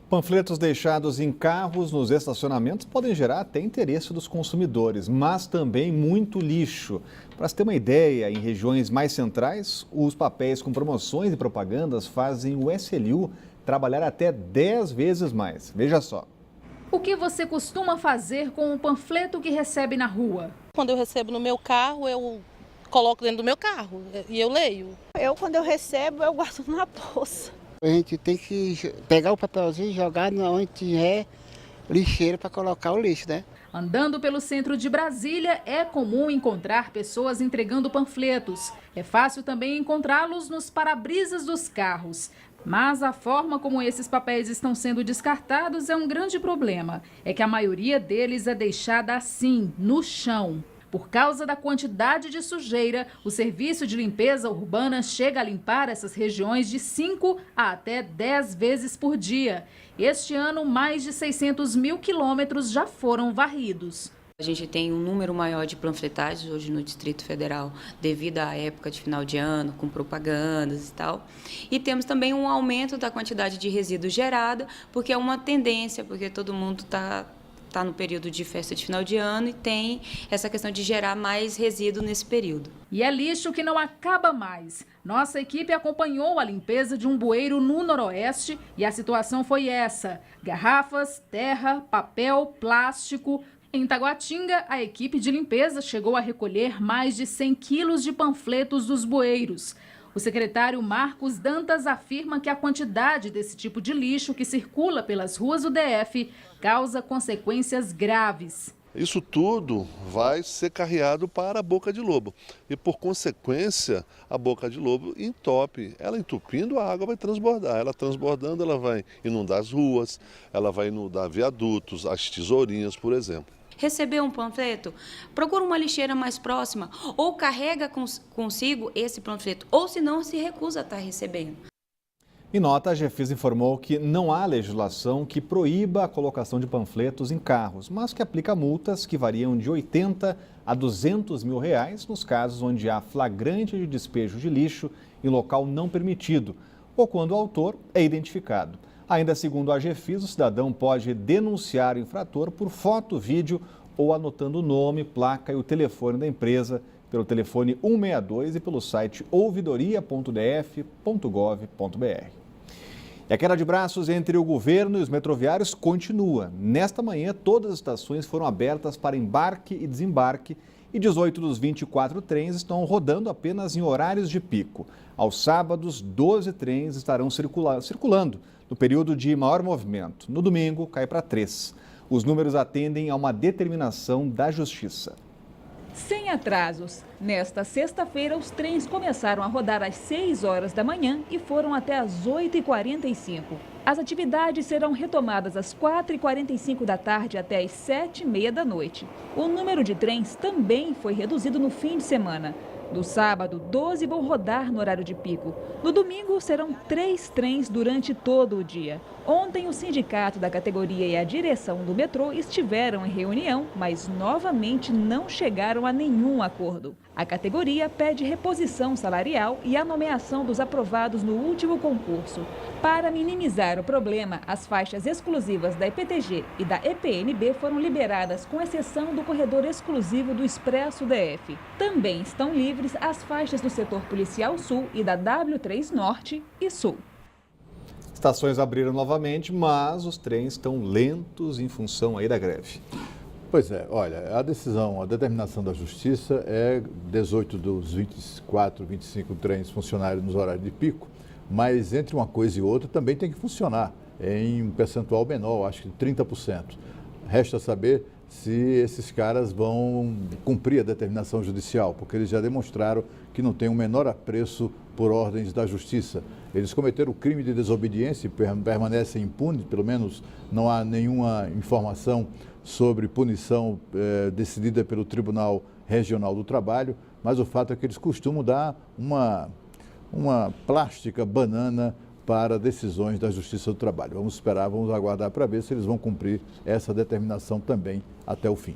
Panfletos deixados em carros nos estacionamentos podem gerar até interesse dos consumidores, mas também muito lixo. Para se ter uma ideia, em regiões mais centrais, os papéis com promoções e propagandas fazem o SLU trabalhar até 10 vezes mais. Veja só. O que você costuma fazer com o panfleto que recebe na rua? Quando eu recebo no meu carro, eu coloco dentro do meu carro e eu leio. Quando eu recebo, eu guardo na bolsa. A gente tem que pegar o papelzinho e jogar onde tiver lixeira para colocar o lixo, né? Andando pelo centro de Brasília, é comum encontrar pessoas entregando panfletos. É fácil também encontrá-los nos para-brisas dos carros. Mas a forma como esses papéis estão sendo descartados é um grande problema. É que a maioria deles é deixada assim, no chão. Por causa da quantidade de sujeira, o Serviço de Limpeza Urbana chega a limpar essas regiões de 5 a até 10 vezes por dia. Este ano, mais de 600 mil quilômetros já foram varridos. A gente tem um número maior de panfletagens hoje no Distrito Federal, devido à época de final de ano, com propagandas e tal. E temos também um aumento da quantidade de resíduos gerada, porque é uma tendência, porque todo mundo está no período de festa de final de ano e tem essa questão de gerar mais resíduo nesse período. E é lixo que não acaba mais. Nossa equipe acompanhou a limpeza de um bueiro no Noroeste e a situação foi essa: garrafas, terra, papel, plástico. Em Taguatinga, a equipe de limpeza chegou a recolher mais de 100 quilos de panfletos dos bueiros. O secretário Marcos Dantas afirma que a quantidade desse tipo de lixo que circula pelas ruas do DF causa consequências graves. Isso tudo vai ser carreado para a boca de lobo e, por consequência, a boca de lobo entope. Ela entupindo, a água vai transbordar. Ela transbordando, ela vai inundar as ruas, ela vai inundar viadutos, as tesourinhas, por exemplo. Receber um panfleto, procura uma lixeira mais próxima ou carrega consigo esse panfleto, ou se não, se recusa a estar recebendo. Em nota, a GEFIS informou que não há legislação que proíba a colocação de panfletos em carros, mas que aplica multas que variam de 80 a 200 mil reais nos casos onde há flagrante de despejo de lixo em local não permitido ou quando o autor é identificado. Ainda segundo a GEFIS, o cidadão pode denunciar o infrator por foto, vídeo ou anotando o nome, placa e o telefone da empresa pelo telefone 162 e pelo site ouvidoria.df.gov.br. E a queda de braços entre o governo e os metroviários continua. Nesta manhã, todas as estações foram abertas para embarque e desembarque e 18 dos 24 trens estão rodando apenas em horários de pico. Aos sábados, 12 trens estarão circulando no período de maior movimento. No domingo, cai para 3. Os números atendem a uma determinação da Justiça. Sem atrasos. Nesta sexta-feira, os trens começaram a rodar às 6 horas da manhã e foram até às 8h45. As atividades serão retomadas às 4h45 da tarde até às 7h30 da noite. O número de trens também foi reduzido no fim de semana. No sábado, 12 vão rodar no horário de pico. No domingo, serão 3 trens durante todo o dia. Ontem, o sindicato da categoria e a direção do metrô estiveram em reunião, mas novamente não chegaram a nenhum acordo. A categoria pede reposição salarial e a nomeação dos aprovados no último concurso. Para minimizar o problema, as faixas exclusivas da EPTG e da EPNB foram liberadas, com exceção do corredor exclusivo do Expresso DF. Também estão livres as faixas do setor policial sul e da W3 Norte e Sul. Estações abriram novamente, mas os trens estão lentos em função aí da greve. Pois é, olha, a determinação da Justiça é 18 dos 24, 25 trens funcionários nos horários de pico, mas entre uma coisa e outra também tem que funcionar em um percentual menor, acho que 30%. Resta saber se esses caras vão cumprir a determinação judicial, porque eles já demonstraram que não tem o menor apreço por ordens da Justiça. Eles cometeram o crime de desobediência e permanecem impunes, pelo menos não há nenhuma informação sobre punição decidida pelo Tribunal Regional do Trabalho, mas o fato é que eles costumam dar uma plástica banana para decisões da Justiça do Trabalho. Vamos esperar, vamos aguardar para ver se eles vão cumprir essa determinação também até o fim.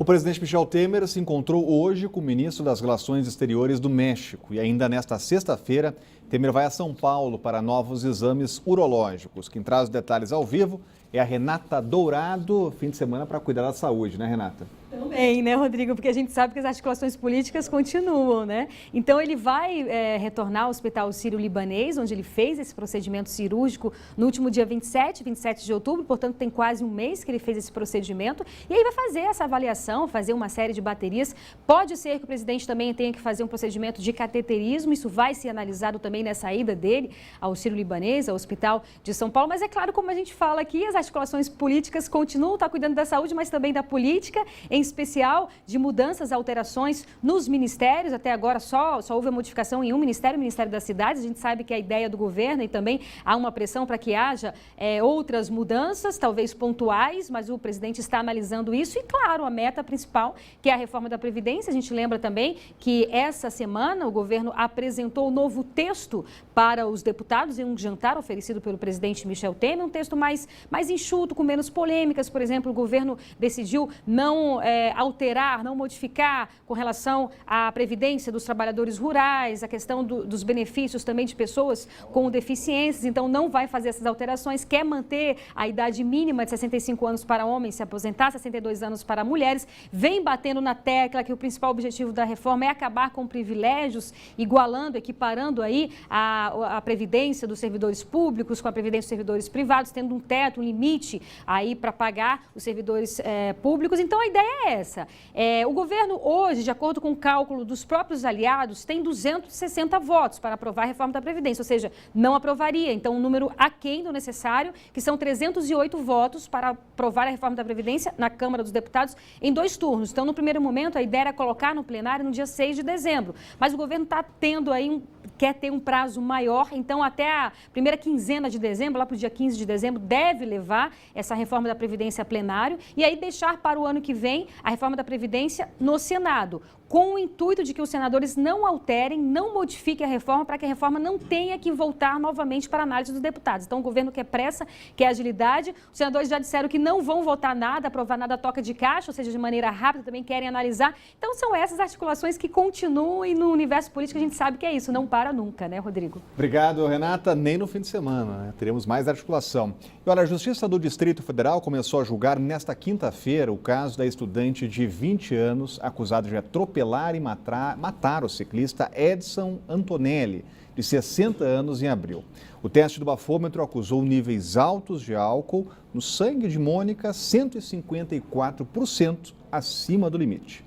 O presidente Michel Temer se encontrou hoje com o ministro das Relações Exteriores do México. E ainda nesta sexta-feira, Temer vai a São Paulo para novos exames urológicos. Quem traz os detalhes ao vivo é a Renata Dourado, fim de semana para cuidar da saúde, né, Renata? Também, né, Rodrigo? Porque a gente sabe que as articulações políticas continuam, né? Então, ele vai retornar ao Hospital Sírio-Libanês, onde ele fez esse procedimento cirúrgico no último dia 27 de outubro, portanto, tem quase um mês que ele fez esse procedimento. E aí vai fazer essa avaliação, fazer uma série de baterias. Pode ser que o presidente também tenha que fazer um procedimento de cateterismo, isso vai ser analisado também nessa ida dele ao Sírio-Libanês, ao Hospital de São Paulo. Mas é claro, como a gente fala aqui, as articulações políticas continuam, tá cuidando da saúde, mas também da política, em especial de mudanças, alterações nos ministérios. Até agora só houve a modificação em um ministério, o Ministério das Cidades. A gente sabe que é a ideia do governo e também há uma pressão para que haja outras mudanças, talvez pontuais, mas o presidente está analisando isso. E, claro, a meta principal, que é a reforma da Previdência. A gente lembra também que essa semana o governo apresentou um novo texto para os deputados em um jantar oferecido pelo presidente Michel Temer, um texto mais enxuto, com menos polêmicas. Por exemplo, o governo decidiu não alterar, não modificar com relação à previdência dos trabalhadores rurais, a questão dos benefícios também de pessoas com deficiências. Então, não vai fazer essas alterações, quer manter a idade mínima de 65 anos para homens se aposentar, 62 anos para mulheres, vem batendo na tecla que o principal objetivo da reforma é acabar com privilégios, igualando, equiparando aí a previdência dos servidores públicos com a previdência dos servidores privados, tendo um teto, um limite aí para pagar os servidores públicos. Então, a ideia é essa. O governo hoje, de acordo com o cálculo dos próprios aliados, tem 260 votos para aprovar a reforma da Previdência, ou seja, não aprovaria. Então, um número aquém do necessário, que são 308 votos para aprovar a reforma da Previdência na Câmara dos Deputados em 2 turnos. Então, no primeiro momento, a ideia era colocar no plenário no dia 6 de dezembro. Mas o governo está tendo aí quer ter um prazo maior, então até a primeira quinzena de dezembro, lá para o dia 15 de dezembro, deve levar essa reforma da Previdência a plenário e aí deixar para o ano que vem a reforma da Previdência no Senado, com o intuito de que os senadores não alterem, não modifiquem a reforma, para que a reforma não tenha que voltar novamente para a análise dos deputados. Então, o governo quer pressa, quer agilidade. Os senadores já disseram que não vão votar nada, aprovar nada toca de caixa, ou seja, de maneira rápida, também querem analisar. Então, são essas articulações que continuam e no universo político a gente sabe que é isso, não para nunca, né, Rodrigo? Obrigado, Renata. Nem no fim de semana, né? Teremos mais articulação. E olha, a Justiça do Distrito Federal começou a julgar nesta quinta-feira o caso da estudante de 20 anos acusada de atropelar e matar o ciclista Edson Antonelli, de 60 anos, em abril. O teste do bafômetro acusou níveis altos de álcool no sangue de Mônica, 154% acima do limite.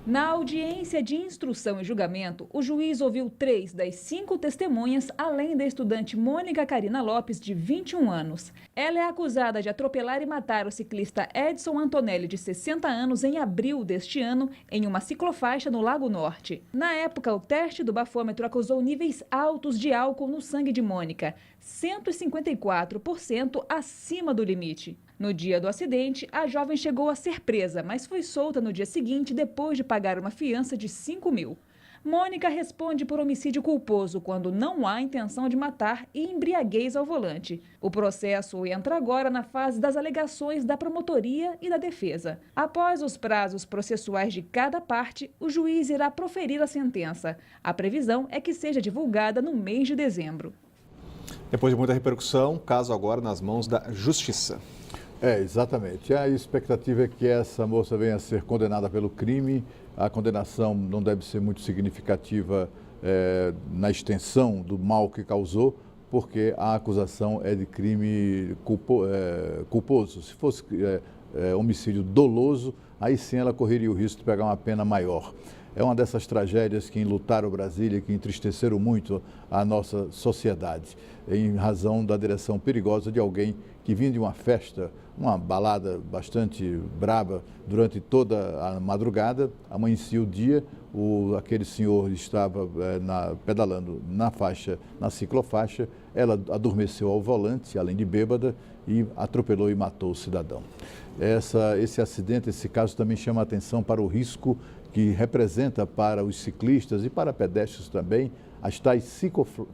Na audiência de instrução e julgamento, o juiz ouviu 3 das 5 testemunhas, além da estudante Mônica Karina Lopes, de 21 anos. Ela é acusada de atropelar e matar o ciclista Edson Antonelli, de 60 anos, em abril deste ano, em uma ciclofaixa no Lago Norte. Na época, o teste do bafômetro acusou níveis altos de álcool no sangue de Mônica, 154% acima do limite. No dia do acidente, a jovem chegou a ser presa, mas foi solta no dia seguinte depois de pagar uma fiança de 5 mil. Mônica responde por homicídio culposo quando não há intenção de matar e embriaguez ao volante. O processo entra agora na fase das alegações da promotoria e da defesa. Após os prazos processuais de cada parte, o juiz irá proferir a sentença. A previsão é que seja divulgada no mês de dezembro. Depois de muita repercussão, caso agora nas mãos da Justiça. Exatamente. A expectativa é que essa moça venha a ser condenada pelo crime. A condenação não deve ser muito significativa na extensão do mal que causou, porque a acusação é de crime culposo. Se fosse homicídio doloso, aí sim ela correria o risco de pegar uma pena maior. É uma dessas tragédias que enlutaram Brasília, que entristeceram muito a nossa sociedade, em razão da direção perigosa de alguém que vinha de uma festa, uma balada bastante braba durante toda a madrugada, amanhecia o dia, aquele senhor estava pedalando na ciclofaixa, ela adormeceu ao volante, além de bêbada, e atropelou e matou o cidadão. Esse acidente, esse caso também chama a atenção para o risco que representa para os ciclistas e para pedestres também as tais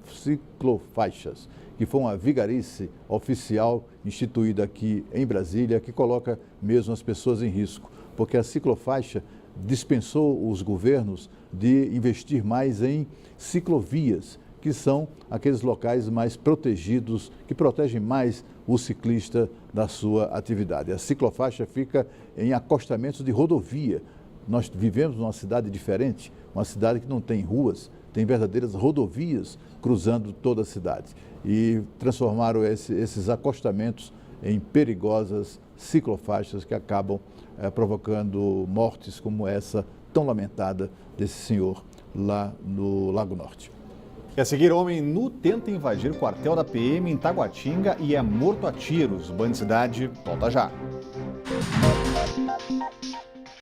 ciclofaixas, que foi uma vigarice oficial instituída aqui em Brasília, que coloca mesmo as pessoas em risco. porque a ciclofaixa dispensou os governos de investir mais em ciclovias, que são aqueles locais mais protegidos, que protegem mais o ciclista da sua atividade. A ciclofaixa fica em acostamentos de rodovia. Nós vivemos numa cidade diferente, uma cidade que não tem ruas, tem verdadeiras rodovias cruzando toda a cidade. E transformaram esses acostamentos em perigosas ciclofaixas que acabam provocando mortes como essa tão lamentada desse senhor lá no Lago Norte. E a seguir, homem nu tenta invadir o quartel da PM em Taguatinga e é morto a tiros. Band Cidade volta já.